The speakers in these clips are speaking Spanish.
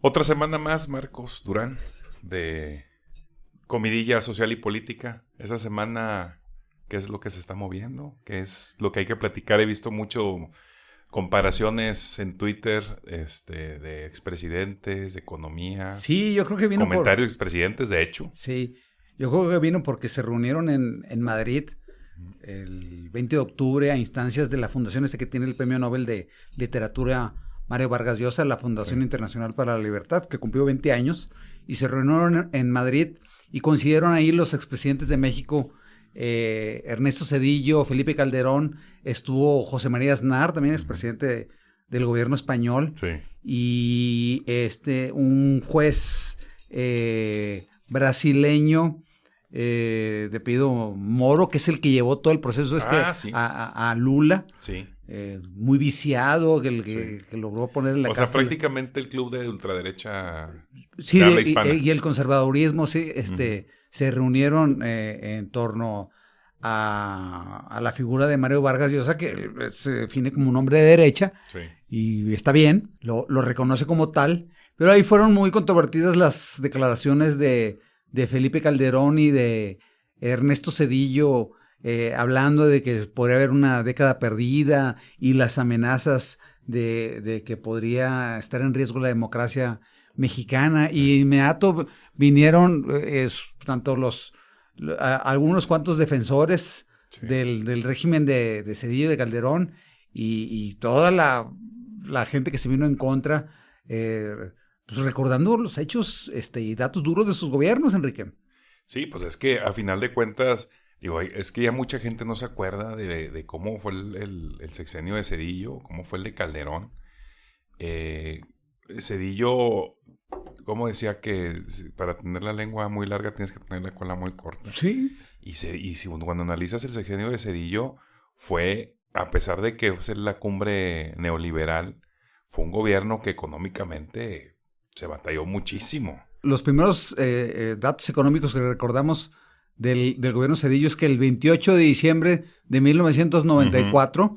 Otra semana más, Marcos Durán, de comidilla social y política. Esa semana, ¿qué es lo que se está moviendo? ¿Qué es lo que hay que platicar? He visto mucho comparaciones en Twitter de expresidentes, de economía. Sí, yo creo que vino comentarios de expresidentes, de hecho. Sí, yo creo que vino porque se reunieron en Madrid el 20 de octubre a instancias de la fundación que tiene el Premio Nobel de Literatura Mario Vargas Llosa, la Fundación Internacional para la Libertad, que cumplió 20 años, y se reunieron en Madrid y coincidieron ahí los expresidentes de México, Ernesto Zedillo, Felipe Calderón, estuvo José María Aznar, también expresidente del gobierno español, y un juez brasileño de apellido Moro, que es el que llevó todo el proceso a Lula. Sí. Muy viciado, que logró poner en la cárcel. O sea, prácticamente el club de ultraderecha. Sí, y el conservadurismo, sí, se reunieron en torno a la figura de Mario Vargas Llosa, que se define como un hombre de derecha, y está bien, lo reconoce como tal, pero ahí fueron muy controvertidas las declaraciones de Felipe Calderón y de Ernesto Zedillo, hablando de que podría haber una década perdida y las amenazas de que podría estar en riesgo la democracia mexicana, y inmediato vinieron tanto algunos cuantos defensores del régimen de Zedillo y de Calderón y toda la gente que se vino en contra, pues recordando los hechos y datos duros de sus gobiernos, Enrique. Sí, pues es que a final de cuentas, digo, es que ya mucha gente no se acuerda de cómo fue el sexenio de Zedillo, cómo fue el de Calderón. Zedillo, como decía que para tener la lengua muy larga tienes que tener la cola muy corta. Sí. Y cuando analizas el sexenio de Zedillo, fue, a pesar de que fue la cumbre neoliberal, fue un gobierno que económicamente se batalló muchísimo. Los primeros datos económicos que recordamos del gobierno Zedillo es que el 28 de diciembre de 1994,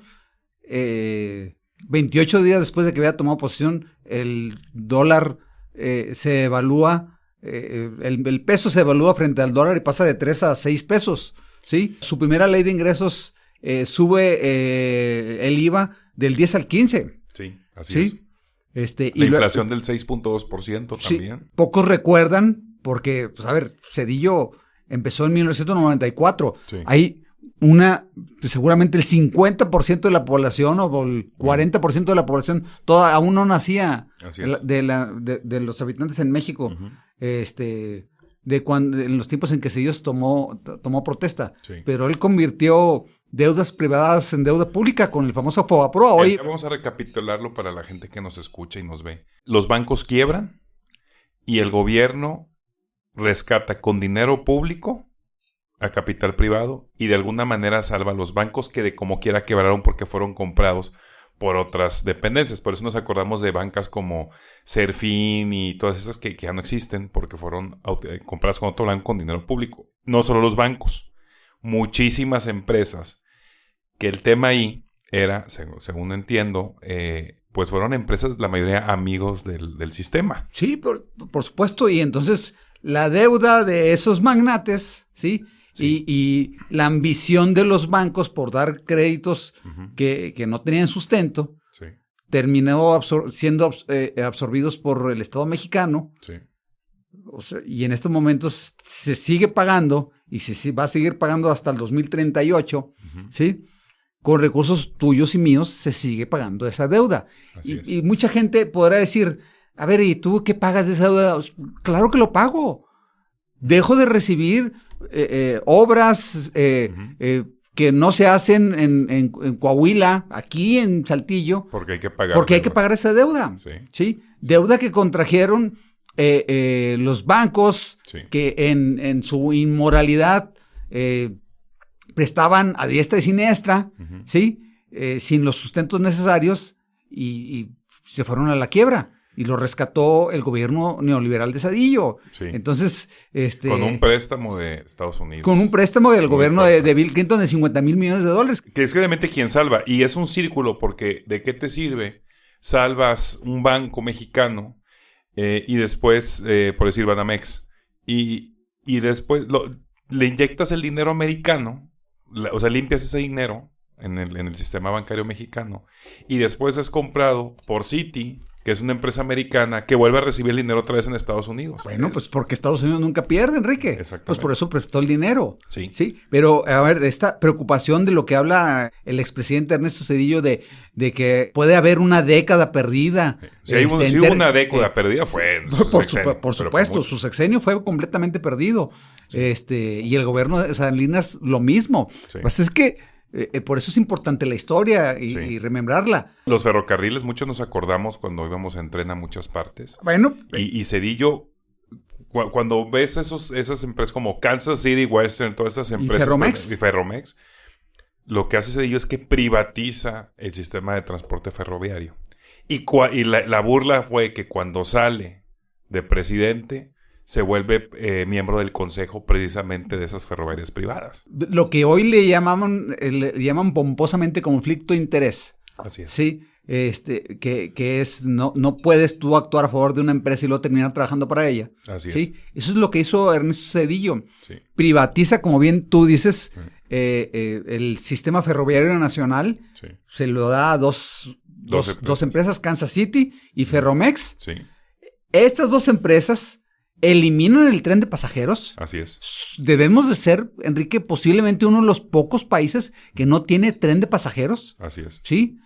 28 días después de que había tomado posesión, el dólar se evalúa, el peso se evalúa frente al dólar y pasa de 3 a 6 pesos, ¿sí? Su primera ley de ingresos sube el IVA del 10 al 15. Sí, así es. Y la inflación del 6.2% también. Sí, pocos recuerdan, porque, pues a ver, Zedillo empezó en 1994. Sí. Hay seguramente el 50% de la población o el 40% de la población aún no nacía de los habitantes en México, en los tiempos en que Zedillo tomó protesta. Sí. Pero él convirtió deudas privadas en deuda pública con el famoso Fobaproa. Hoy vamos a recapitularlo para la gente que nos escucha y nos ve. Los bancos quiebran y el gobierno rescata con dinero público a capital privado y de alguna manera salva a los bancos que de como quiera quebraron porque fueron comprados por otras dependencias. Por eso nos acordamos de bancas como Serfín y todas esas que ya no existen porque fueron compradas con otro banco con dinero público. No solo los bancos, muchísimas empresas que el tema ahí era, según entiendo, pues fueron empresas, la mayoría amigos del sistema. Sí, por supuesto, y entonces la deuda de esos magnates, ¿sí? Y la ambición de los bancos por dar créditos que no tenían sustento, terminó siendo absorbidos por el Estado mexicano. Sí. O sea, y en estos momentos se sigue pagando y se va a seguir pagando hasta el 2038, ¿sí? Con recursos tuyos y míos se sigue pagando esa deuda. Y mucha gente podrá decir, a ver, ¿y tú qué pagas de esa deuda? Claro que lo pago. Dejo de recibir obras que no se hacen en Coahuila, aquí en Saltillo. Porque hay que pagar. Porque hay que pagar esa deuda. ¿Sí? Deuda que contrajeron los bancos que en su inmoralidad prestaban a diestra y siniestra, ¿sí? Sin los sustentos necesarios y se fueron a la quiebra. Y lo rescató el gobierno neoliberal de Zedillo. Sí. Entonces, con un préstamo de Estados Unidos. Con un préstamo del gobierno de Bill Clinton de $50,000 millones. Que es realmente quien salva. Y es un círculo porque ¿de qué te sirve? Salvas un banco mexicano y después, por decir, Banamex. Y después le inyectas el dinero americano, o sea, limpias ese dinero en el sistema bancario mexicano, y después es comprado por Citi, que es una empresa americana que vuelve a recibir el dinero otra vez en Estados Unidos. Bueno, pues porque Estados Unidos nunca pierde, Enrique. Exactamente. Pues por eso prestó el dinero. Sí. Sí, pero a ver, esta preocupación de lo que habla el expresidente Ernesto Zedillo de que puede haber una década perdida. Si hubo una década perdida fue en su sexenio. Por supuesto, su sexenio fue completamente perdido. Sí. Y el gobierno de Salinas lo mismo. Sí. Pues es que por eso es importante la historia y remembrarla. Los ferrocarriles, muchos nos acordamos cuando íbamos en tren a muchas partes. Bueno. Y Zedillo, cuando ves esas empresas como Kansas City Western, todas estas empresas. Y Ferromex. Lo que hace Zedillo es que privatiza el sistema de transporte ferroviario. Y la burla fue que cuando sale de presidente se vuelve miembro del consejo precisamente de esas ferroviarias privadas. Lo que hoy le llaman pomposamente conflicto de interés. Así es. Sí, que es no puedes tú actuar a favor de una empresa y luego terminar trabajando para ella. Así ¿sí? Es. Eso es lo que hizo Ernesto Zedillo. Sí. Privatiza, como bien tú dices, el sistema ferroviario nacional. Sí. Se lo da a dos empresas, Kansas City y Ferromex. Sí. Estas dos empresas eliminan el tren de pasajeros. Así es. Debemos de ser, Enrique, posiblemente uno de los pocos países que no tiene tren de pasajeros. Así es. ¿Sí?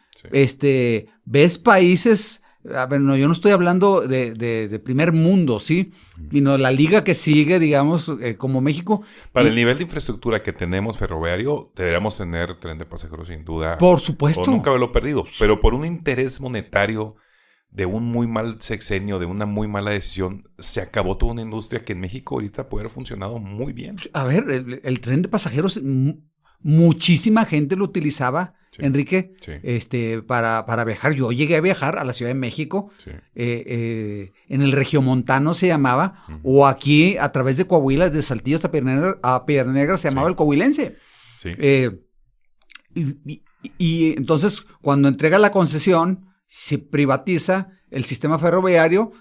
Ves países, a ver, no, yo no estoy hablando de primer mundo, ¿sí? Sino la liga que sigue, digamos, como México. Para el nivel de infraestructura que tenemos ferroviario, deberíamos tener tren de pasajeros sin duda. Por supuesto. O nunca haberlo perdido. Pero por un interés monetario de un muy mal sexenio, de una muy mala decisión, se acabó toda una industria que en México ahorita puede haber funcionado muy bien. A ver, el tren de pasajeros, muchísima gente lo utilizaba, sí, Enrique, sí, para viajar. Yo llegué a viajar a la Ciudad de México, sí, en el Regiomontano se llamaba, o aquí a través de Coahuila, desde Saltillo hasta Piedras Negras se llamaba, sí, el Coahuilense. Sí. Y entonces, cuando entrega la concesión, se privatiza el sistema ferroviario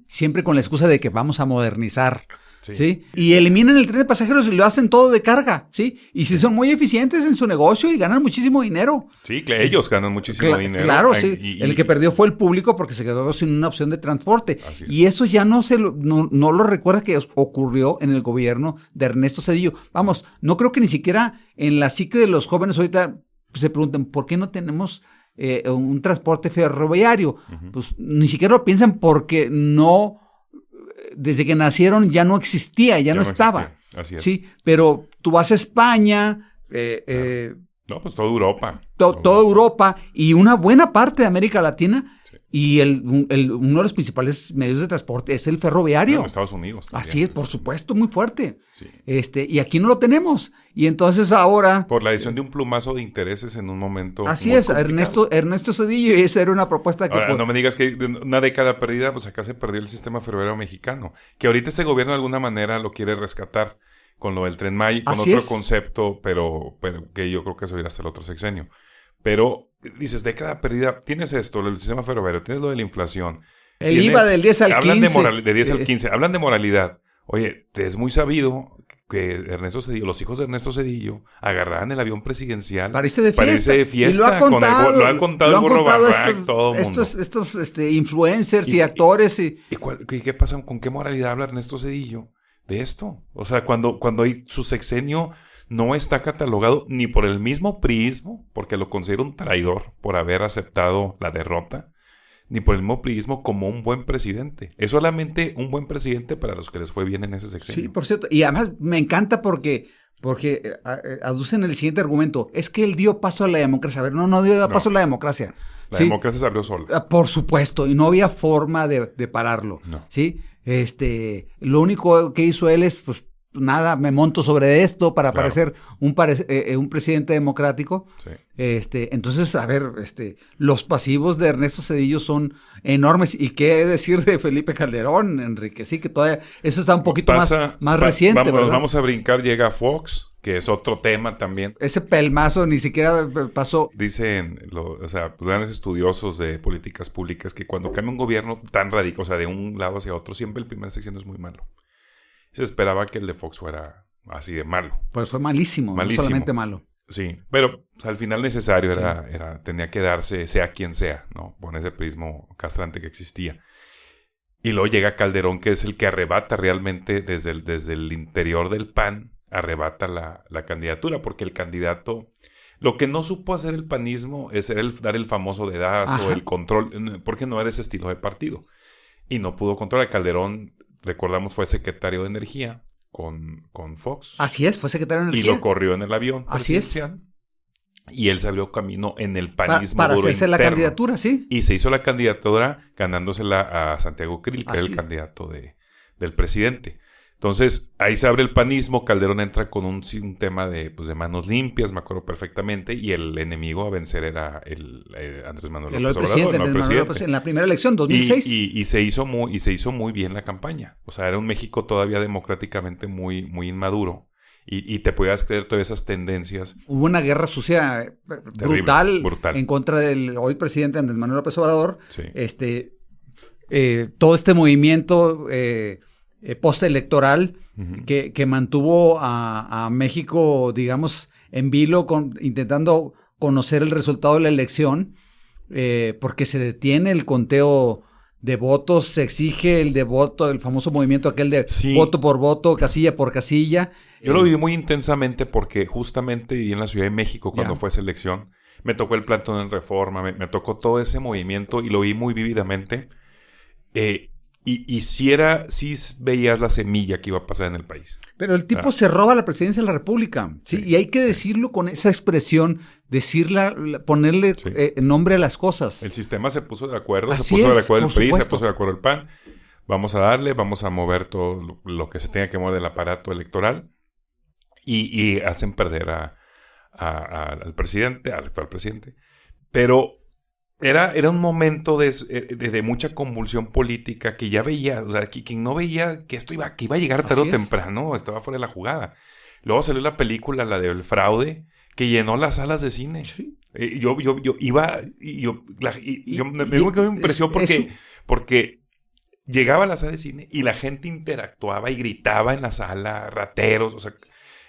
siempre con la excusa de que vamos a modernizar. Sí. ¿Sí? Y eliminan el tren de pasajeros y lo hacen todo de carga, ¿sí? Y sí, son muy eficientes en su negocio y ganan muchísimo dinero. Sí, ellos ganan muchísimo dinero. Claro, sí. El que perdió fue el público porque se quedó sin una opción de transporte. Y eso ya no lo recuerda que ocurrió en el gobierno de Ernesto Zedillo. Vamos, no creo que ni siquiera en la psique de los jóvenes ahorita se pregunten ¿por qué no tenemos un transporte ferroviario? Pues ni siquiera lo piensan porque no... Desde que nacieron ya no existía, ya no estaba. Así es. Sí, pero tú vas a España. No, pues toda Europa. Toda Europa y una buena parte de América Latina. Sí. Y uno de los principales medios de transporte es el ferroviario. En Estados Unidos también. Así es, por supuesto, muy fuerte. Sí. Y aquí no lo tenemos. Y entonces ahora... Por la adición de un plumazo de intereses en un momento... Así es, Ernesto Zedillo, y esa era una propuesta que... Ahora, no me digas que una década perdida, pues acá se perdió el sistema ferroviario mexicano. Que ahorita este gobierno de alguna manera lo quiere rescatar con lo del Tren Maya, con otro concepto, pero que yo creo que eso irá hasta el otro sexenio. Pero dices, década perdida, tienes esto, el sistema ferroviario, tienes lo de la inflación. El IVA del 10 al 15. Hablan de 10 al 15, hablan de moralidad. Oye, es muy sabido que Ernesto Zedillo, los hijos de Ernesto Zedillo, agarraban el avión presidencial. Parece de fiesta. Y lo ha contado el Burro Barrack, todo el mundo. Estos influencers y actores. ¿Y qué pasa? ¿Con qué moralidad habla Ernesto Zedillo de esto? O sea, cuando su sexenio no está catalogado ni por el mismo priismo, porque lo considera un traidor por haber aceptado la derrota, ni por el mismo priismo como un buen presidente. Es solamente un buen presidente para los que les fue bien en ese sexenio. Sí, por cierto. Y además me encanta porque aducen el siguiente argumento. Es que él dio paso a la democracia. A ver, no dio paso a la democracia. La democracia se abrió sola. Por supuesto. Y no había forma de pararlo. No. ¿Sí? Lo único que hizo él es, pues, nada, me monto sobre esto para parecer un presidente democrático. Sí. Entonces, a ver, los pasivos de Ernesto Zedillo son enormes. ¿Y qué decir de Felipe Calderón, Enrique? Sí, que todavía eso está un poquito más reciente, ¿verdad? Vamos a brincar, llega Fox, que es otro tema también. Ese pelmazo ni siquiera pasó. Dicen, grandes estudiosos de políticas públicas que cuando cambia un gobierno tan radical, o sea, de un lado hacia otro, siempre el primer sexenio es muy malo. Se esperaba que el de Fox fuera así de malo. Pues fue malísimo, no solamente malo. Sí, pero al final necesario tenía que darse, sea quien sea, ¿no? Con ese prismo castrante que existía. Y luego llega Calderón, que es el que arrebata realmente desde el interior del PAN, arrebata la candidatura, porque el candidato, lo que no supo hacer el panismo es dar el famoso dedazo, el control, porque no era ese estilo de partido. Y no pudo controlar. Calderón, recordamos, fue secretario de Energía con Fox. Así es, fue secretario de Energía. Y lo corrió en el avión presidencial. Y él se abrió camino en el panismo para duro hacerse interno. La candidatura, sí. Y se hizo la candidatura ganándosela a Santiago Krill, que era el candidato del presidente. Entonces, ahí se abre el panismo, Calderón entra con un tema de manos limpias, me acuerdo perfectamente, y el enemigo a vencer era Andrés Manuel López Obrador, en la primera elección, 2006. Y se hizo muy bien la campaña. O sea, era un México todavía democráticamente muy, muy inmaduro. Y te podías creer todas esas tendencias. Hubo una guerra sucia brutal en contra del hoy presidente Andrés Manuel López Obrador. Sí. Todo este movimiento postelectoral que mantuvo a México, digamos, en vilo, intentando conocer el resultado de la elección, porque se detiene el conteo de votos, se exige el famoso movimiento aquel de voto por voto, casilla por casilla. Yo lo viví muy intensamente porque justamente viví en la Ciudad de México cuando fue esa elección. Me tocó el plantón en Reforma, me tocó todo ese movimiento y lo vi muy vívidamente. Y sí veías la semilla que iba a pasar en el país. Pero el tipo se roba la presidencia de la República, ¿sí? Y hay que decirlo con esa expresión, ponerle nombre a las cosas. El sistema se puso de acuerdo, se puso de acuerdo el PRI, se puso de acuerdo el PAN. Vamos a darle, vamos a mover todo lo que se tenga que mover del aparato electoral y hacen perder al presidente, al actual presidente. Pero era un momento de mucha convulsión política que ya veía, o sea, quien no veía que esto iba a llegar tarde o temprano, estaba fuera de la jugada. Luego salió la película, la del fraude, que llenó las salas de cine. Sí. Yo me impresionó porque llegaba a la sala de cine y la gente interactuaba y gritaba en la sala, rateros, o sea,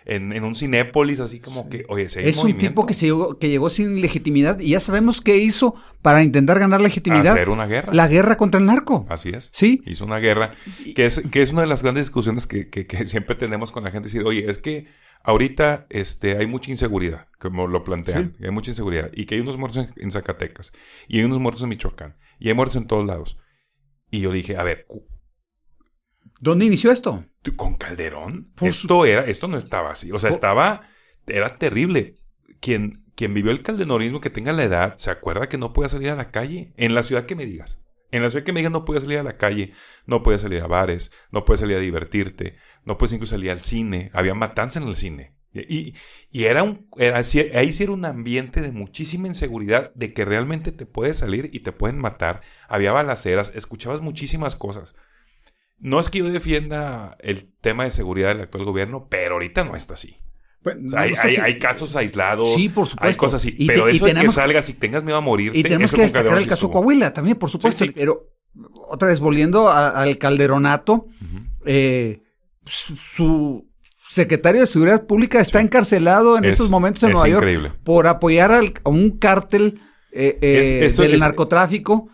en un Cinépolis, así como que, oye, es un tipo que llegó sin legitimidad y ya sabemos qué hizo para intentar ganar legitimidad. Hacer una guerra. La guerra contra el narco. Así es. Sí. Hizo una guerra, que es una de las grandes discusiones que siempre tenemos con la gente. Decir, oye, es que ahorita hay mucha inseguridad, como lo plantean. Sí. Hay mucha inseguridad. Y que hay unos muertos en Zacatecas. Y hay unos muertos en Michoacán. Y hay muertos en todos lados. Y yo dije, a ver, ¿dónde inició esto? ¿Con Calderón? Esto no estaba así. O sea, era terrible. Quien vivió el calderonismo, que tenga la edad, se acuerda que no podía salir a la calle. En la ciudad que me digas. En la ciudad que me digas no podía salir a la calle. No podía salir a bares. No podía salir a divertirte. No podías incluso salir al cine. Había matanza en el cine. Y ahí sí era un ambiente de muchísima inseguridad, de que realmente te puedes salir y te pueden matar. Había balaceras. Escuchabas muchísimas cosas. No es que yo defienda el tema de seguridad del actual gobierno, pero ahorita no está así. Pues, o sea, hay casos aislados, sí, por supuesto. Hay cosas así, pero eso de que salgas y tengas miedo a morirte. Y tenemos que destacar el caso Coahuila también, por supuesto. Sí. Pero otra vez, volviendo al calderonato, su secretario de Seguridad Pública está encarcelado en estos momentos en Nueva York por apoyar a un cártel del narcotráfico,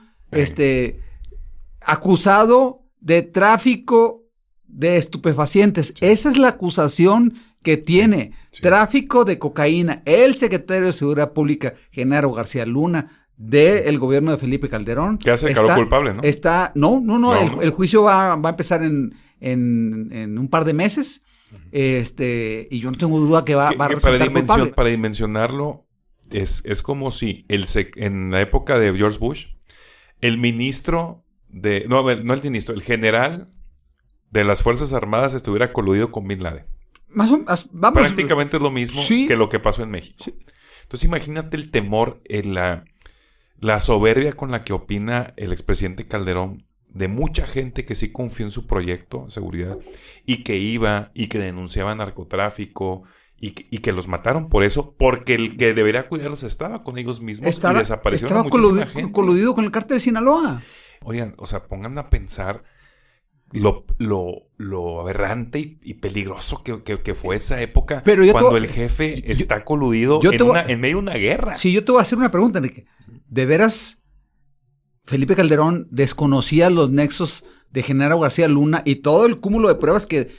acusado de tráfico de estupefacientes. Sí. Esa es la acusación que tiene. Sí. Tráfico de cocaína. El secretario de Seguridad Pública, Genaro García Luna, del gobierno de Felipe Calderón. Que hace declaró culpable, ¿no? No. El juicio va a empezar en un par de meses. Y yo no tengo duda que va a resultar culpable. Para dimensionarlo, es como si en la época de George Bush, el ministro el general de las Fuerzas Armadas estuviera coludido con Bin Laden. Vamos. Prácticamente es lo mismo que lo que pasó en México. Sí. Entonces imagínate el temor, la soberbia con la que opina el expresidente Calderón de mucha gente que sí confió en su proyecto de seguridad y que iba y que denunciaba narcotráfico Y que los mataron por eso, porque el que debería cuidarlos estaba con ellos mismos y desaparecieron estaba coludido con el cártel de Sinaloa. Oigan, o sea, pongan a pensar lo aberrante y peligroso que fue esa época, cuando el jefe está coludido en medio de una guerra. Sí, yo te voy a hacer una pregunta, Enrique. ¿De veras Felipe Calderón desconocía los nexos de Genaro García Luna y todo el cúmulo de pruebas que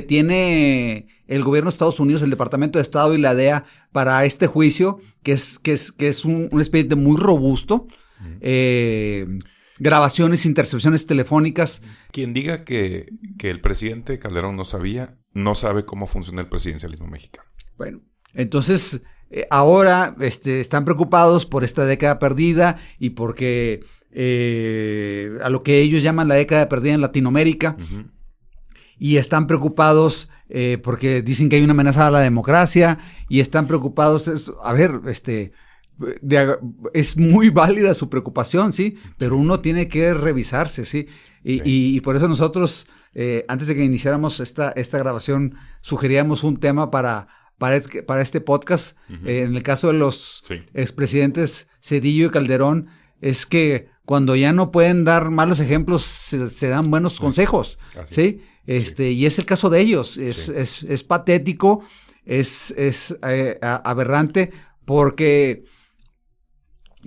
tiene el gobierno de Estados Unidos, el Departamento de Estado y la DEA para este juicio, que es un expediente muy robusto? Grabaciones, intercepciones telefónicas. Quien diga que el presidente Calderón no sabe cómo funciona el presidencialismo mexicano. Bueno, entonces ahora están preocupados por esta década perdida y porque a lo que ellos llaman la década perdida en Latinoamérica. Uh-huh. Y están preocupados porque dicen que hay una amenaza a la democracia y están preocupados. Es muy válida su preocupación, ¿sí? Pero uno tiene que revisarse, ¿sí? Y por eso nosotros, antes de que iniciáramos esta grabación, sugeríamos un tema para este podcast. Uh-huh. En el caso de los expresidentes Zedillo y Calderón, es que cuando ya no pueden dar malos ejemplos, se dan buenos consejos, ¿sí? Y es el caso de ellos. Es patético, es aberrante, porque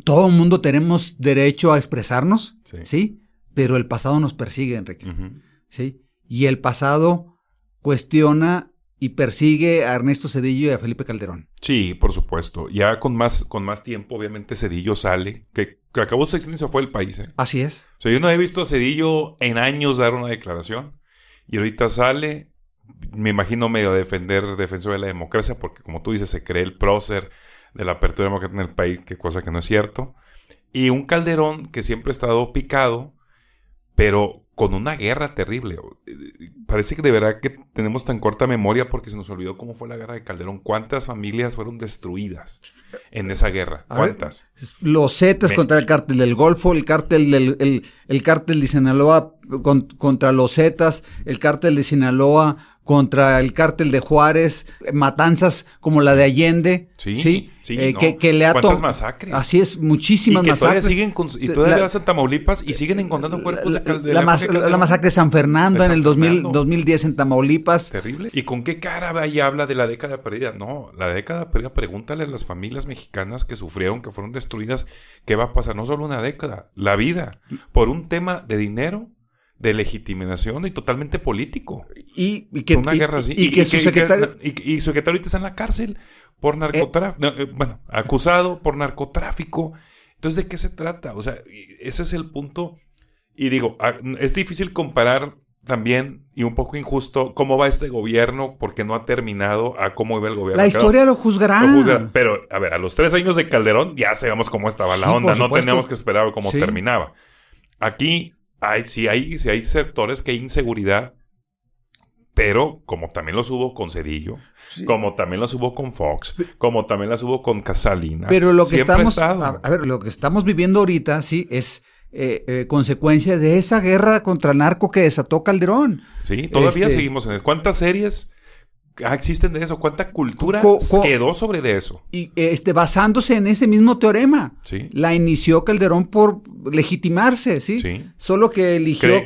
todo el mundo tenemos derecho a expresarnos, ¿sí? Pero el pasado nos persigue, Enrique, uh-huh. ¿sí? Y el pasado cuestiona y persigue a Ernesto Zedillo y a Felipe Calderón. Sí, por supuesto. Ya con más tiempo, obviamente, Zedillo sale, que acabó su sexenio y se fue del país, ¿eh? Así es. O sea, yo no he visto a Zedillo en años dar una declaración, y ahorita sale, me imagino medio defensor de la democracia, porque como tú dices, se cree el prócer de la apertura democrática en el país, que cosa que no es cierto. Y un Calderón que siempre ha estado picado, pero con una guerra terrible. Parece que de verdad que tenemos tan corta memoria porque se nos olvidó cómo fue la guerra de Calderón. ¿Cuántas familias fueron destruidas en esa guerra? ¿Cuántas? Los Zetas contra el cártel del Golfo, el cártel de Sinaloa contra los Zetas, el cártel de Sinaloa contra el cártel de Juárez, matanzas como la de Allende, ¿sí? Que le ha ¿cuántas masacres? Así es, muchísimas masacres. Y todavía vas a Tamaulipas y siguen encontrando cuerpos de Calderón. La masacre de San Fernando en el 2010 en Tamaulipas. Terrible. ¿Y con qué cara ahí habla de la década perdida? No, la década perdida, pregúntale a las familias mexicanas que sufrieron, que fueron destruidas, ¿qué va a pasar? No solo una década, la vida, por un tema de dinero, de legitimación y totalmente político. Una guerra así. Y su secretario ahorita está en la cárcel por narcotráfico. Acusado por narcotráfico. Entonces, ¿de qué se trata? O sea, ese es el punto. Y digo, es difícil comparar también, y un poco injusto, cómo va este gobierno, porque no ha terminado a cómo iba el gobierno. La historia lo juzgará. Pero, a ver, a los 3 años de Calderón ya sabemos cómo estaba la onda. No teníamos que esperar cómo terminaba. Aquí hay sectores que hay inseguridad, pero como también los hubo con Zedillo, como también los hubo con Fox, como también las hubo con Salinas. Pero lo que lo que estamos viviendo ahorita, sí, es consecuencia de esa guerra contra el narco que desató Calderón. Sí, todavía seguimos en él. ¿Cuántas series existen de eso? ¿Cuánta cultura quedó sobre de eso? Y basándose en ese mismo teorema. Sí. La inició Calderón por legitimarse, ¿sí? Sí. Solo que eligió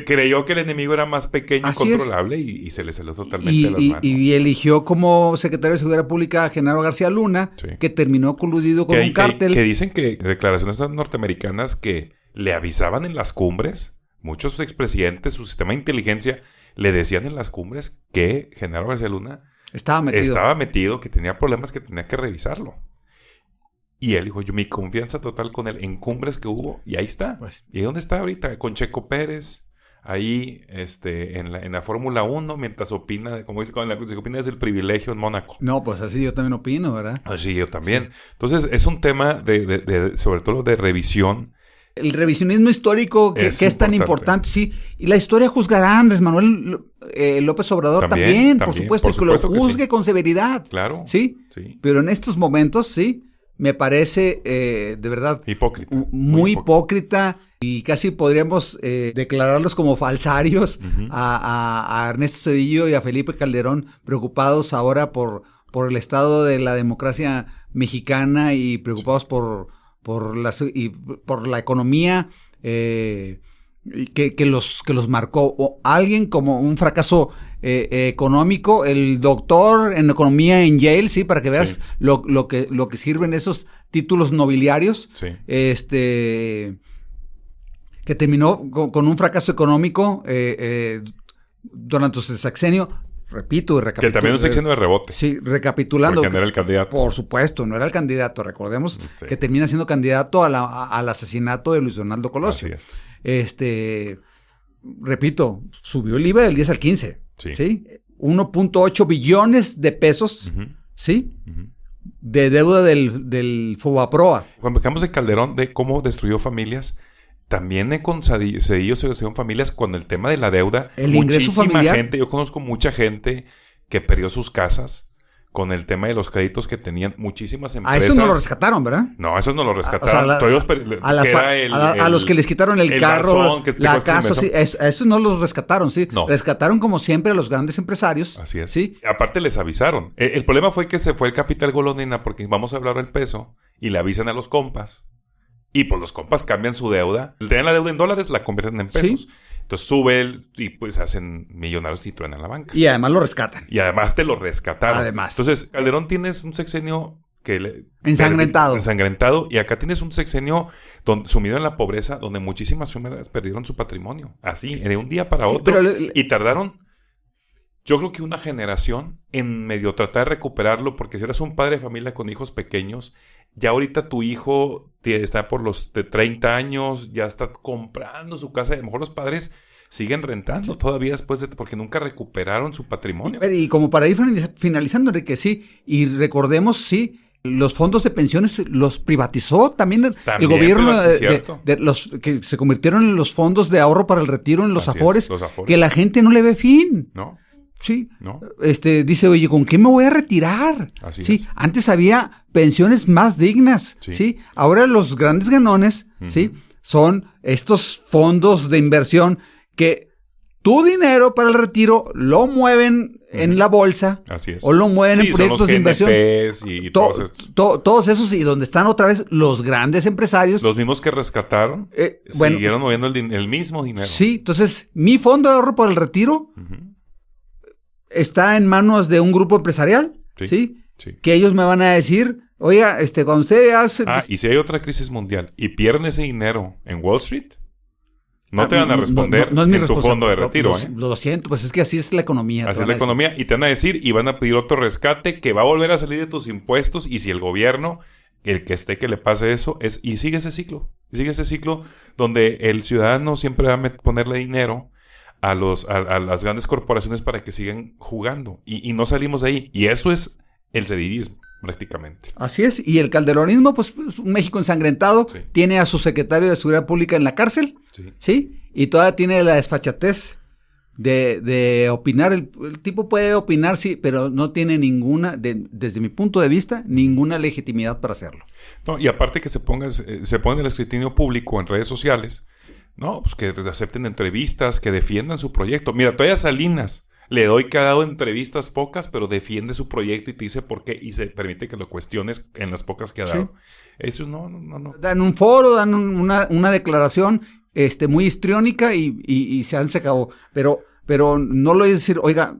creyó que el enemigo era más pequeño y controlable y se le salió totalmente de las manos. Y eligió como secretario de Seguridad Pública a Genaro García Luna, que terminó coludido con un cártel. Que dicen que declaraciones norteamericanas que le avisaban en las cumbres, muchos expresidentes, su sistema de inteligencia le decían en las cumbres que Genaro García Luna estaba metido, que tenía problemas, que tenía que revisarlo. Y él dijo, mi confianza total con él en cumbres que hubo, y ahí está. Pues, ¿y dónde está ahorita? Con Checo Pérez, ahí en la Fórmula 1, mientras opina, como dice, cuando opina es el privilegio en Mónaco. No, pues así yo también opino, ¿verdad? Así yo también. Sí. Entonces, es un tema de sobre todo de revisión. El revisionismo histórico que es tan importante, sí. Y la historia juzgará a Andrés Manuel López Obrador también, por supuesto, que lo juzgue con severidad. Claro. ¿Sí? Pero en estos momentos, sí, me parece de verdad hipócrita. Muy hipócrita y casi podríamos declararlos como falsarios a Ernesto Zedillo y a Felipe Calderón, preocupados ahora por el estado de la democracia mexicana y preocupados por la economía que los marcó. O alguien como un fracaso económico, el doctor en economía en Yale, sí, para que veas lo que sirven esos títulos nobiliarios, que terminó con un fracaso económico durante su sexenio. Repito y recapitulando. Que también un sexenio de rebote. Sí, recapitulando. Porque no era el candidato. Por supuesto, no era el candidato. Recordemos que termina siendo candidato al asesinato de Luis Donaldo Colosio. Así es. Repito, subió el IVA del 10 al 15. ¿Sí? 1.8 billones de pesos, ¿sí? De deuda del Fobaproa. Cuando hablamos de Calderón, de cómo destruyó familias, también con Zedillo se destruyeron familias con el tema de la deuda. El ingreso familiar. Gente, yo conozco mucha gente que perdió sus casas con el tema de los créditos que tenían muchísimas empresas. A esos no lo rescataron, ¿verdad? No, a esos no lo rescataron. A los que les quitaron el carro, la casa, sí, a esos no los rescataron, sí. No. Rescataron como siempre a los grandes empresarios. Así es. ¿Sí? Aparte les avisaron. El problema fue que se fue el capital golondrina porque vamos a hablar del peso y le avisan a los compas. Y pues los compas cambian su deuda. Tenían la deuda en dólares, la convierten en pesos. ¿Sí? Entonces sube y pues hacen millonarios y truenan la banca. Y además lo rescatan. Y además te lo rescataron. Además. Entonces, Calderón tienes un sexenio ensangrentado. Y acá tienes un sexenio sumido en la pobreza, donde muchísimas familias perdieron su patrimonio. Así, de un día para otro. Y tardaron, yo creo que una generación en medio tratar de recuperarlo, porque si eras un padre de familia con hijos pequeños, ya ahorita tu hijo está por los de 30 años, ya está comprando su casa. A lo mejor los padres siguen rentando todavía después porque nunca recuperaron su patrimonio. Y como para ir finalizando, Enrique, sí, y recordemos, sí, los fondos de pensiones los privatizó también el gobierno, los que se convirtieron en los fondos de ahorro para el retiro en los Afores, que la gente no le ve fin. No. Sí, ¿no? Dice, oye, ¿con qué me voy a retirar? Así es. Antes había pensiones más dignas, ¿sí? Ahora los grandes ganones, ¿sí? Son estos fondos de inversión que tu dinero para el retiro lo mueven en la bolsa. Así es. O lo mueven en proyectos de inversión. Y todos esos, y donde están otra vez los grandes empresarios. Los mismos que rescataron, siguieron moviendo el mismo dinero. Sí, entonces, mi fondo de ahorro para el retiro está en manos de un grupo empresarial, ¿sí? Que ellos me van a decir, oiga, cuando usted hace... y si hay otra crisis mundial y pierden ese dinero en Wall Street, no te van a responder no es mi en tu fondo de retiro. Lo siento, pues es que así es la economía. Así es la economía, y te van a decir, y van a pedir otro rescate que va a volver a salir de tus impuestos, y si el gobierno, el que le pase eso, y sigue ese ciclo. Sigue ese ciclo donde el ciudadano siempre va a ponerle dinero a las grandes corporaciones para que sigan jugando. Y no salimos de ahí. Y eso es el zedillismo, prácticamente. Así es. Y el calderonismo, pues un México ensangrentado, tiene a su secretario de Seguridad Pública en la cárcel, ¿sí? Y todavía tiene la desfachatez de opinar. El tipo puede opinar, sí, pero no tiene ninguna, desde mi punto de vista, ninguna legitimidad para hacerlo. No, y aparte que se pone el escrutinio público en redes sociales, no, pues que acepten entrevistas, que defiendan su proyecto. Mira, todavía Salinas le doy que ha dado entrevistas pocas, pero defiende su proyecto y te dice por qué y se permite que lo cuestiones en las pocas que ha dado. Ellos no. Dan un foro, dan una declaración muy histriónica y se acabó. Pero no lo es decir, oiga,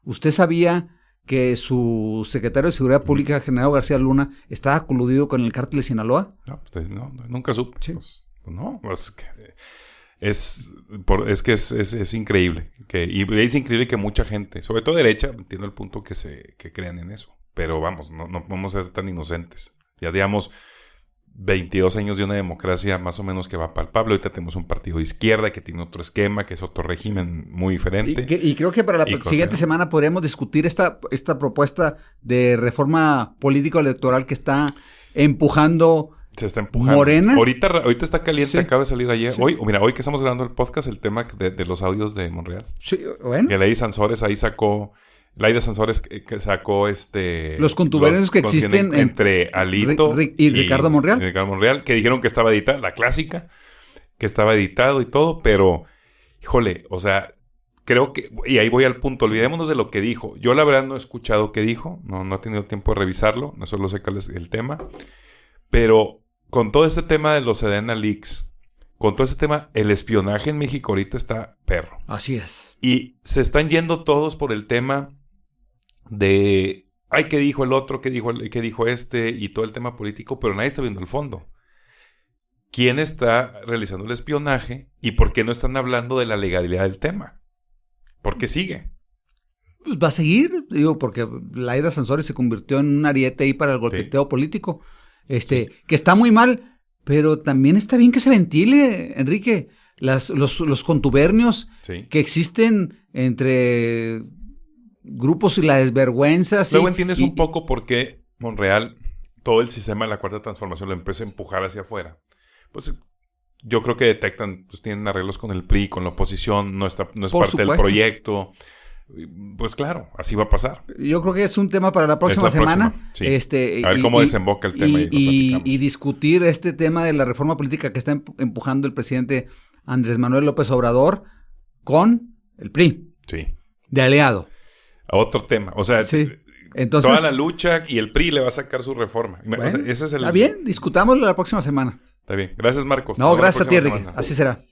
usted sabía que su secretario de Seguridad Pública, Genaro García Luna, estaba coludido con el cártel de Sinaloa. No, nunca supe. Sí. No, es que es increíble. Y es increíble que mucha gente, sobre todo derecha, entiendo el punto que crean en eso. Pero vamos, no vamos a ser tan inocentes. Ya digamos, 22 años de una democracia más o menos que va palpable. Ahorita tenemos un partido de izquierda que tiene otro esquema, que es otro régimen muy diferente. Y creo que para la siguiente semana podremos discutir esta propuesta de reforma político-electoral que está empujando... Se está empujando. Morena. Ahorita está caliente, acaba de salir ayer. Sí. Hoy que estamos grabando el podcast, el tema de los audios de Monreal. Sí, bueno. Y Laida Sansores ahí sacó... Laida Sansores que sacó los contubernarios que existen entre Alito y Ricardo Monreal. Ricardo Monreal, que dijeron que estaba editada, la clásica, que estaba editado y todo, pero, híjole, o sea, creo que, y ahí voy al punto, olvidémonos de lo que dijo. Yo la verdad no he escuchado qué dijo, no he tenido tiempo de revisarlo, no solo sé cuál es el tema, pero con todo este tema de los Sedena Leaks, con todo este tema, el espionaje en México ahorita está perro. Así es. Y se están yendo todos por el tema de, ay, ¿qué dijo el otro? ¿Qué dijo este? Y todo el tema político, pero nadie está viendo el fondo. ¿Quién está realizando el espionaje? ¿Y por qué no están hablando de la legalidad del tema? ¿Por qué sigue? Pues va a seguir, digo, porque Laida Sansores se convirtió en un ariete ahí para el golpeteo político. Que está muy mal, pero también está bien que se ventile, Enrique, los contubernios que existen entre grupos y la desvergüenza. Luego entiendes un poco por qué Monreal, todo el sistema de la Cuarta Transformación lo empieza a empujar hacia afuera. Pues yo creo que detectan, pues tienen arreglos con el PRI, con la oposición, no es parte del proyecto. Pues claro, así va a pasar. Yo creo que es un tema para la próxima semana. Sí. A ver cómo desemboca el tema. Y discutir este tema de la reforma política que está empujando el presidente Andrés Manuel López Obrador con el PRI. Sí. De aliado. A otro tema. O sea, entonces, toda la lucha y el PRI le va a sacar su reforma. Bueno, o sea, ese es está bien, discutámoslo la próxima semana. Está bien. Gracias, Marcos. No, gracias a ti, Enrique. Así será.